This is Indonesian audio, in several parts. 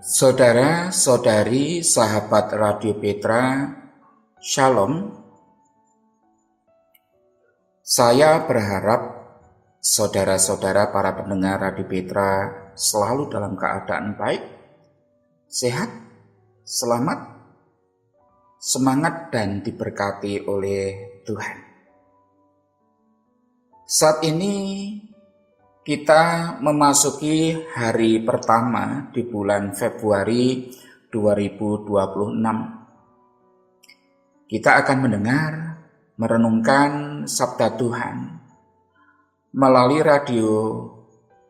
Saudara-saudari sahabat Radio Petra, Shalom. Saya berharap saudara-saudara para pendengar Radio Petra selalu dalam keadaan baik, sehat, selamat, semangat dan diberkati oleh Tuhan. Saat ini kita memasuki hari pertama di bulan Februari 2026. Kita akan mendengar, merenungkan sabda Tuhan melalui Radio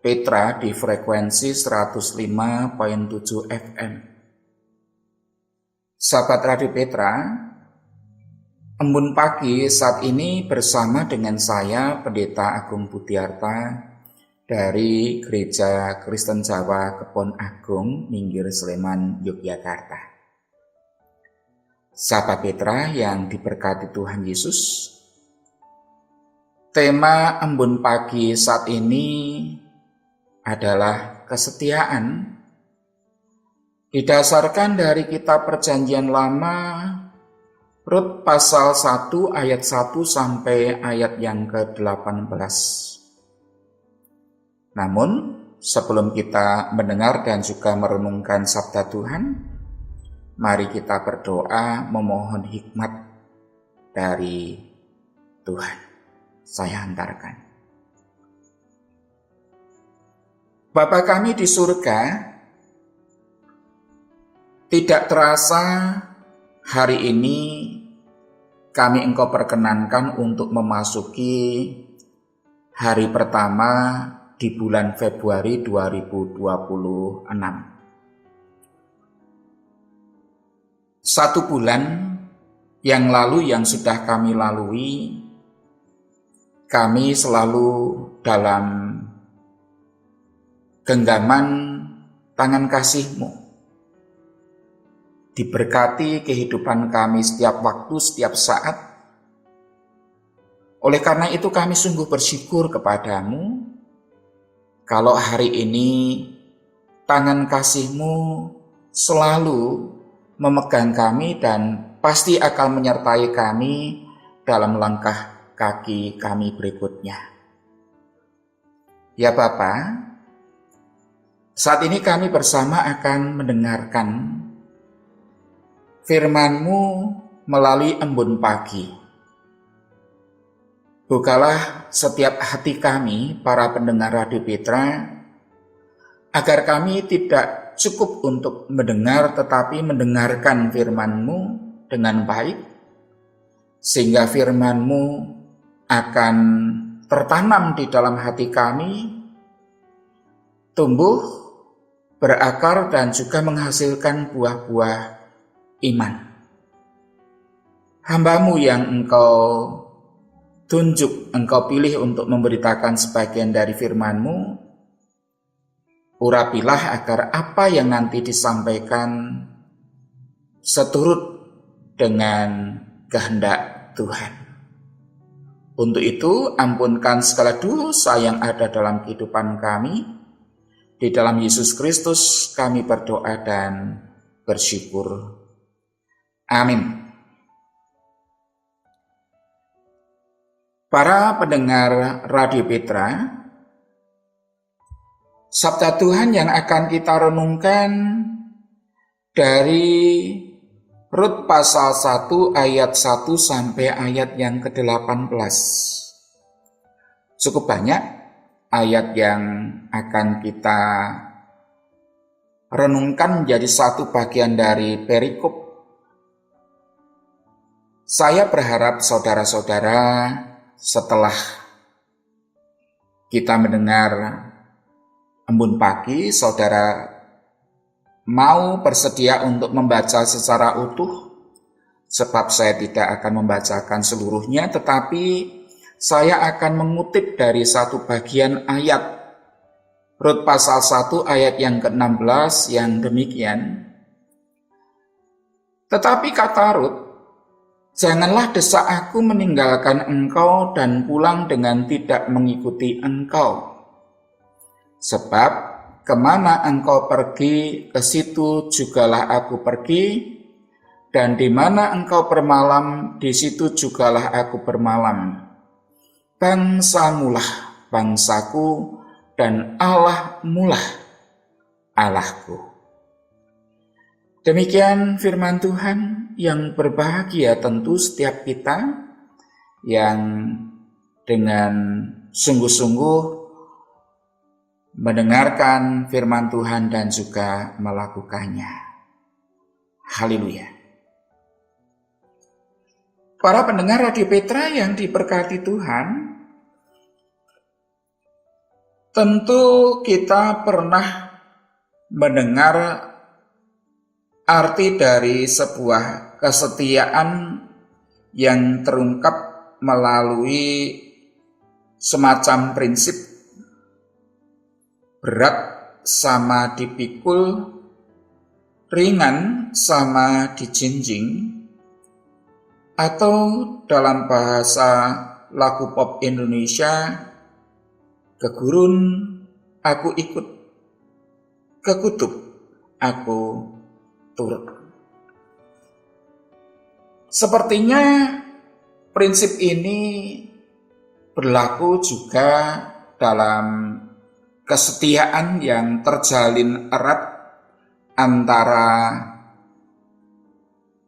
Petra di frekuensi 105.7 FM. Sahabat Radio Petra, embun pagi saat ini bersama dengan saya, Pendeta Agung Budiarta, dari Gereja Kristen Jawa Kebon Agung, Minggir Sleman, Yogyakarta. Sahabat Petra yang diberkati Tuhan Yesus, tema embun pagi saat ini adalah kesetiaan. Didasarkan dari kitab Perjanjian Lama, Rut pasal 1 ayat 1 sampai ayat yang ke-18. Namun, sebelum kita mendengar dan juga merenungkan sabda Tuhan, mari kita berdoa memohon hikmat dari Tuhan. Saya hantarkan. Bapa kami di surga, tidak terasa hari ini kami Engkau perkenankan untuk memasuki hari pertama di bulan Februari 2026. Satu bulan yang lalu yang sudah kami lalui, kami selalu dalam genggaman tangan kasih-Mu. Diberkati kehidupan kami setiap waktu, setiap saat. Oleh karena itu kami sungguh bersyukur kepadamu, kalau hari ini tangan kasih-Mu selalu memegang kami dan pasti akan menyertai kami dalam langkah kaki kami berikutnya. Ya Bapa, saat ini kami bersama akan mendengarkan firman-Mu melalui embun pagi. Bukalah setiap hati kami, para pendengar Radio Petra, agar kami tidak cukup untuk mendengar, tetapi mendengarkan firman-Mu dengan baik, sehingga firman-Mu akan tertanam di dalam hati kami, tumbuh, berakar, dan juga menghasilkan buah-buah iman. Hamba-Mu yang Engkau tunjuk, Engkau pilih untuk memberitakan sebagian dari firman-Mu, urapilah agar apa yang nanti disampaikan seturut dengan kehendak Tuhan. Untuk itu, ampunkan segala dosa yang ada dalam kehidupan kami. Di dalam Yesus Kristus kami berdoa dan bersyukur. Amin. Para pendengar Radio Petra, sabda Tuhan yang akan kita renungkan dari Rut pasal 1 ayat 1 sampai ayat yang ke-18. Cukup banyak ayat yang akan kita renungkan menjadi satu bagian dari perikop. Saya berharap saudara-saudara, setelah kita mendengar embun pagi, saudara mau bersedia untuk membaca secara utuh, sebab saya tidak akan membacakan seluruhnya, tetapi saya akan mengutip dari satu bagian ayat Rut pasal 1 ayat yang ke-16 yang demikian. Tetapi kata Rut, janganlah desak aku meninggalkan engkau dan pulang dengan tidak mengikuti engkau. Sebab kemana engkau pergi, ke situ jugalah aku pergi, dan di mana engkau bermalam, di situ jugalah aku bermalam. Bangsamulah bangsaku, dan Allahmulah Allahku. Demikian firman Tuhan. Yang berbahagia tentu setiap kita yang dengan sungguh-sungguh mendengarkan firman Tuhan dan juga melakukannya. Haleluya. Para pendengar Radio Petra yang diberkati Tuhan, tentu kita pernah mendengar arti dari sebuah kesetiaan yang terungkap melalui semacam prinsip berat sama dipikul, ringan sama dijinjing, atau dalam bahasa lagu pop Indonesia, kegurun aku ikut, ke kutub aku turut. Sepertinya prinsip ini berlaku juga dalam kesetiaan yang terjalin erat antara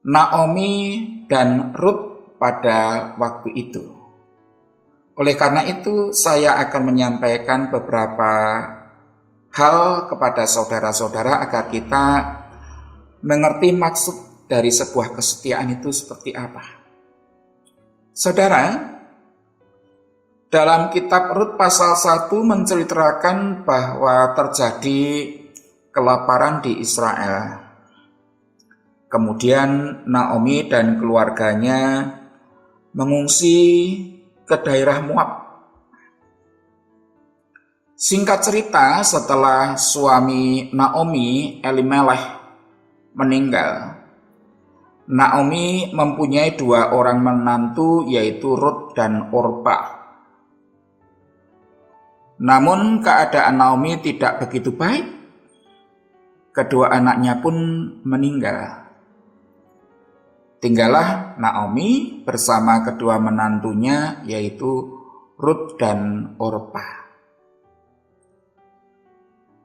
Naomi dan Ruth pada waktu itu. Oleh karena itu, saya akan menyampaikan beberapa hal kepada saudara-saudara agar kita mengerti maksud dari sebuah kesetiaan itu seperti apa. Saudara, dalam kitab Rut pasal 1 menceritakan bahwa terjadi kelaparan di Israel. Kemudian Naomi dan keluarganya mengungsi ke daerah Moab. Singkat cerita, setelah suami Naomi, Elimelech, meninggal, Naomi mempunyai 2 orang menantu, yaitu Rut dan Orpa. Namun keadaan Naomi tidak begitu baik. Kedua anaknya pun meninggal. Tinggallah Naomi bersama kedua menantunya, yaitu Rut dan Orpa.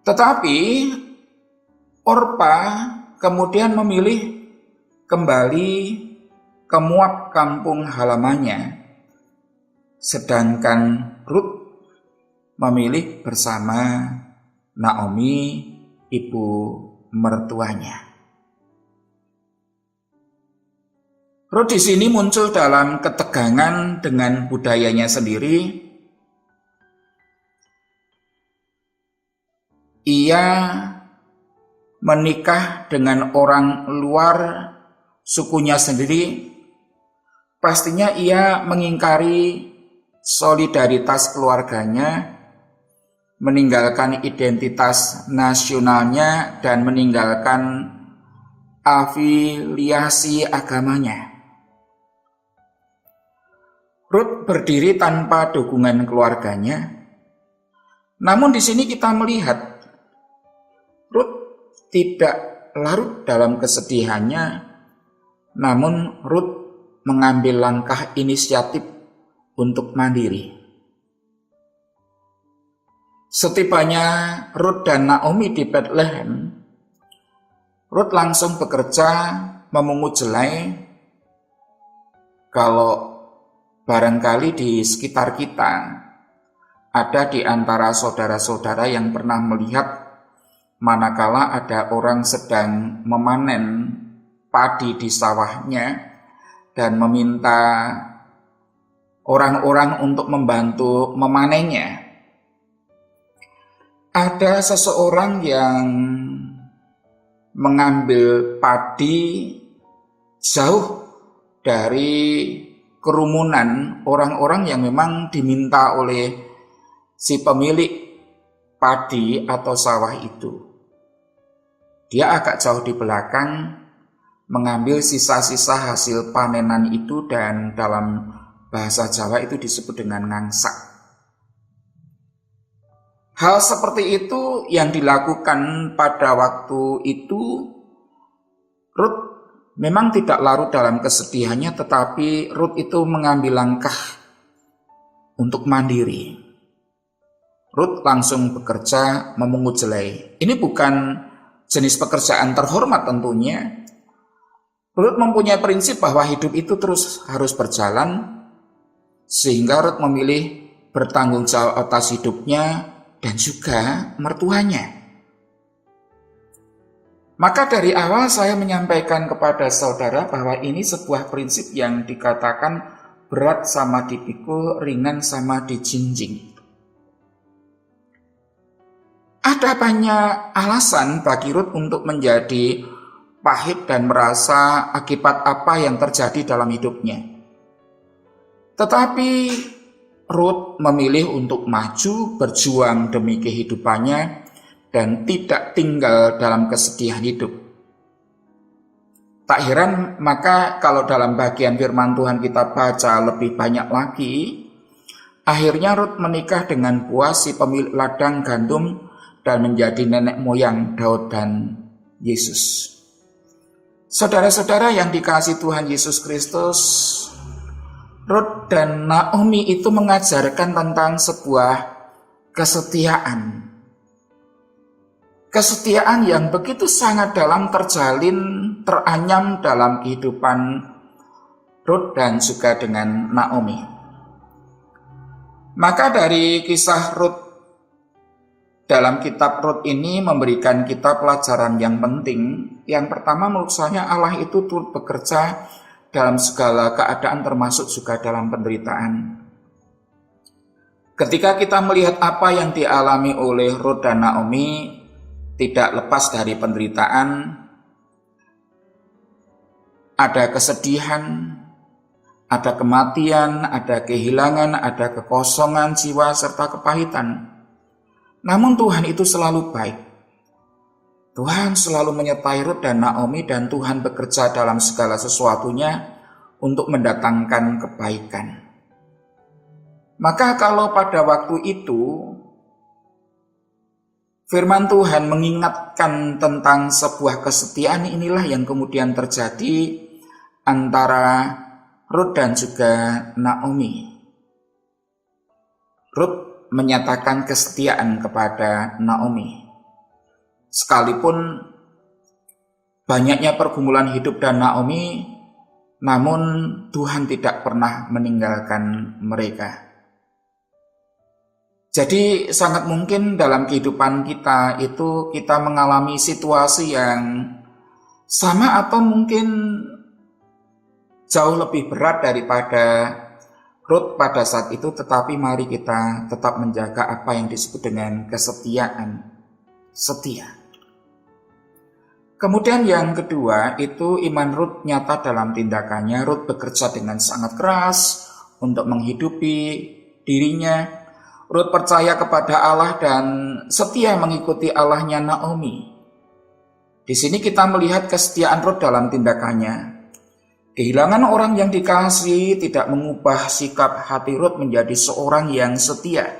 Tetapi Orpa kemudian memilih kembali ke Moab, kampung halamannya, sedangkan Rut memilih bersama Naomi, ibu mertuanya. Rut di sini muncul dalam ketegangan dengan budayanya sendiri. Ia menikah dengan orang luar sukunya sendiri. Pastinya ia mengingkari solidaritas keluarganya, meninggalkan identitas nasionalnya, dan meninggalkan afiliasi agamanya. Rut berdiri tanpa dukungan keluarganya. Namun di sini kita melihat Rut tidak larut dalam kesedihannya, namun Rut mengambil langkah inisiatif untuk mandiri. Setibanya Rut dan Naomi di Bethlehem, Rut langsung bekerja memungut jelai. Kalau barangkali di sekitar kita ada di antara saudara-saudara yang pernah melihat manakala ada orang sedang memanen padi di sawahnya dan meminta orang-orang untuk membantu memanennya. Ada seseorang yang mengambil padi jauh dari kerumunan orang-orang yang memang diminta oleh si pemilik padi atau sawah itu. Dia agak jauh di belakang mengambil sisa-sisa hasil panenan itu, dan dalam bahasa Jawa itu disebut dengan ngangsak. Hal seperti itu yang dilakukan pada waktu itu. Ruth memang tidak larut dalam kesedihannya, tetapi Ruth itu mengambil langkah untuk mandiri. Ruth langsung bekerja memungut jelai. Ini bukan jenis pekerjaan terhormat tentunya. Ruth mempunyai prinsip bahwa hidup itu terus harus berjalan, sehingga Ruth memilih bertanggung jawab atas hidupnya dan juga mertuanya. Maka dari awal saya menyampaikan kepada saudara bahwa ini sebuah prinsip yang dikatakan berat sama dipikul, ringan sama dijinjing. Ada banyak alasan bagi Ruth untuk menjadi pahit dan merasa akibat apa yang terjadi dalam hidupnya. Tetapi Ruth memilih untuk maju, berjuang demi kehidupannya, dan tidak tinggal dalam kesedihan hidup. Tak heran maka kalau dalam bagian firman Tuhan kita baca lebih banyak lagi, akhirnya Ruth menikah dengan Boaz, si pemilik ladang gandum, dan menjadi nenek moyang Daud dan Yesus. Saudara-saudara yang dikasihi Tuhan Yesus Kristus, Ruth dan Naomi itu mengajarkan tentang sebuah kesetiaan. Kesetiaan yang begitu sangat dalam terjalin, teranyam dalam kehidupan Ruth dan juga dengan Naomi. Maka dari kisah Ruth dalam kitab Ruth ini memberikan kita pelajaran yang penting. Yang pertama, menurut saya Allah itu turut bekerja dalam segala keadaan, termasuk juga dalam penderitaan. Ketika kita melihat apa yang dialami oleh Ruth dan Naomi, tidak lepas dari penderitaan, ada kesedihan, ada kematian, ada kehilangan, ada kekosongan jiwa, serta kepahitan. Namun Tuhan itu selalu baik. Tuhan selalu menyertai Ruth dan Naomi, dan Tuhan bekerja dalam segala sesuatunya untuk mendatangkan kebaikan. Maka kalau pada waktu itu firman Tuhan mengingatkan tentang sebuah kesetiaan, inilah yang kemudian terjadi antara Ruth dan juga Naomi. Ruth menyatakan kesetiaan kepada Naomi. Sekalipun banyaknya pergumulan hidup dan Naomi, namun Tuhan tidak pernah meninggalkan mereka. Jadi sangat mungkin dalam kehidupan kita itu kita mengalami situasi yang sama atau mungkin jauh lebih berat daripada Ruth pada saat itu, tetapi mari kita tetap menjaga apa yang disebut dengan kesetiaan, setia. Kemudian yang kedua itu iman Ruth nyata dalam tindakannya. Ruth bekerja dengan sangat keras untuk menghidupi dirinya. Ruth percaya kepada Allah dan setia mengikuti Allahnya Naomi. Di sini kita melihat kesetiaan Ruth dalam tindakannya. Kehilangan orang yang dikasihi tidak mengubah sikap hati Ruth menjadi seorang yang setia.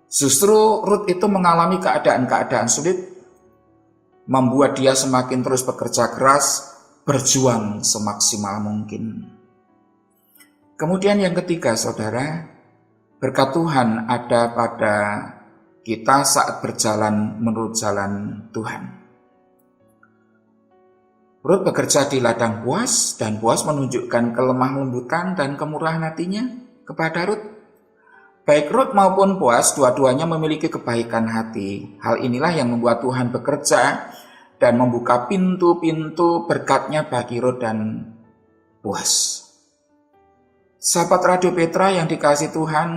Justru Ruth itu mengalami keadaan-keadaan sulit, membuat dia semakin terus bekerja keras, berjuang semaksimal mungkin. Kemudian yang ketiga, saudara, berkat Tuhan ada pada kita saat berjalan menurut jalan Tuhan. Ruth bekerja di ladang Boaz, dan Boaz menunjukkan kelemah lembutan dan kemurahan hatinya kepada Ruth. Baik Ruth maupun Boaz, dua-duanya memiliki kebaikan hati. Hal inilah yang membuat Tuhan bekerja dan membuka pintu-pintu berkatnya bagi Ruth dan Boaz. Sahabat Radio Petra yang dikasihi Tuhan,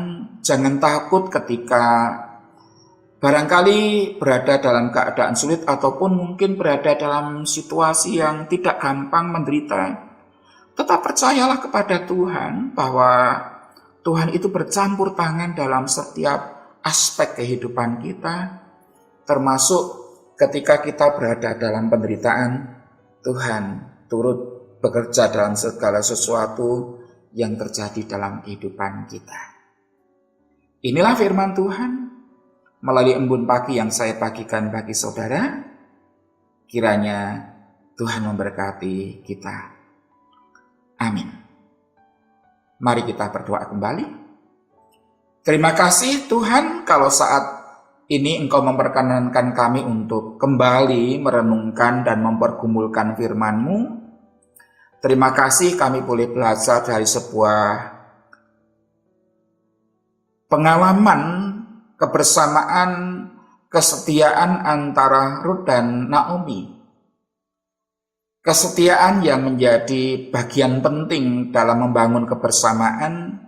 jangan takut ketika barangkali berada dalam keadaan sulit ataupun mungkin berada dalam situasi yang tidak gampang, menderita. Tetap percayalah kepada Tuhan bahwa Tuhan itu bercampur tangan dalam setiap aspek kehidupan kita, termasuk ketika kita berada dalam penderitaan. Tuhan turut bekerja dalam segala sesuatu yang terjadi dalam kehidupan kita. Inilah firman Tuhan. melalui embun pagi yang saya bagikan bagi saudara. Kiranya Tuhan memberkati kita. Amin. Mari kita berdoa kembali. Terima kasih Tuhan kalau saat ini Engkau memperkenankan kami untuk kembali merenungkan dan mempergumulkan firman-Mu. Terima kasih kami boleh belajar dari sebuah pengalaman kebersamaan, kesetiaan antara Rut dan Naomi. Kesetiaan yang menjadi bagian penting dalam membangun kebersamaan,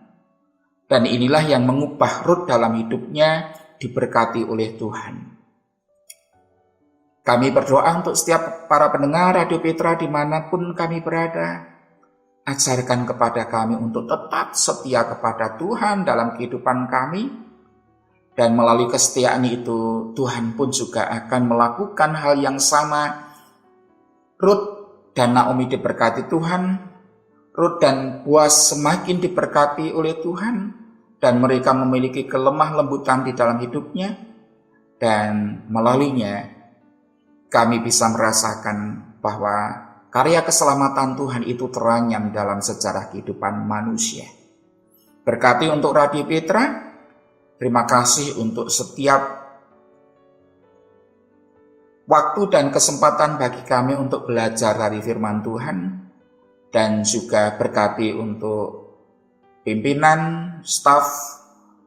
dan inilah yang mengubah Rut dalam hidupnya diberkati oleh Tuhan. Kami berdoa untuk setiap para pendengar Radio Petra dimanapun kami berada. Ajarkan kepada kami untuk tetap setia kepada Tuhan dalam kehidupan kami. Dan melalui kesetiaan itu, Tuhan pun juga akan melakukan hal yang sama. Rut dan Naomi diberkati Tuhan. Rut dan Boaz semakin diberkati oleh Tuhan. Dan mereka memiliki kelemah lembutan di dalam hidupnya. Dan melaluinya, kami bisa merasakan bahwa karya keselamatan Tuhan itu teranyam dalam sejarah kehidupan manusia. Berkati untuk Radio Petra. Terima kasih untuk setiap waktu dan kesempatan bagi kami untuk belajar dari firman Tuhan. Dan juga berkati untuk pimpinan, staf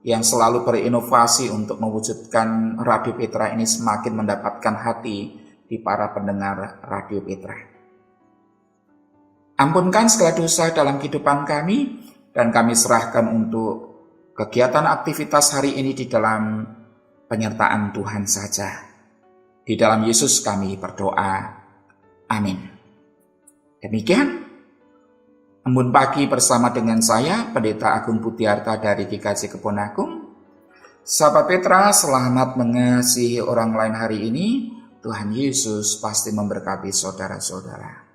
yang selalu berinovasi untuk mewujudkan Radio Petra ini semakin mendapatkan hati di para pendengar Radio Petra. Ampunkan segala dosa dalam kehidupan kami, dan kami serahkan untuk kegiatan aktivitas hari ini di dalam penyertaan Tuhan saja. Di dalam Yesus kami berdoa. Amin. Demikian embun pagi bersama dengan saya, Pendeta Agung Budiarta dari GKJ Kebon Agung. Sahabat Petra, selamat mengasihi orang lain hari ini. Tuhan Yesus pasti memberkati saudara-saudara.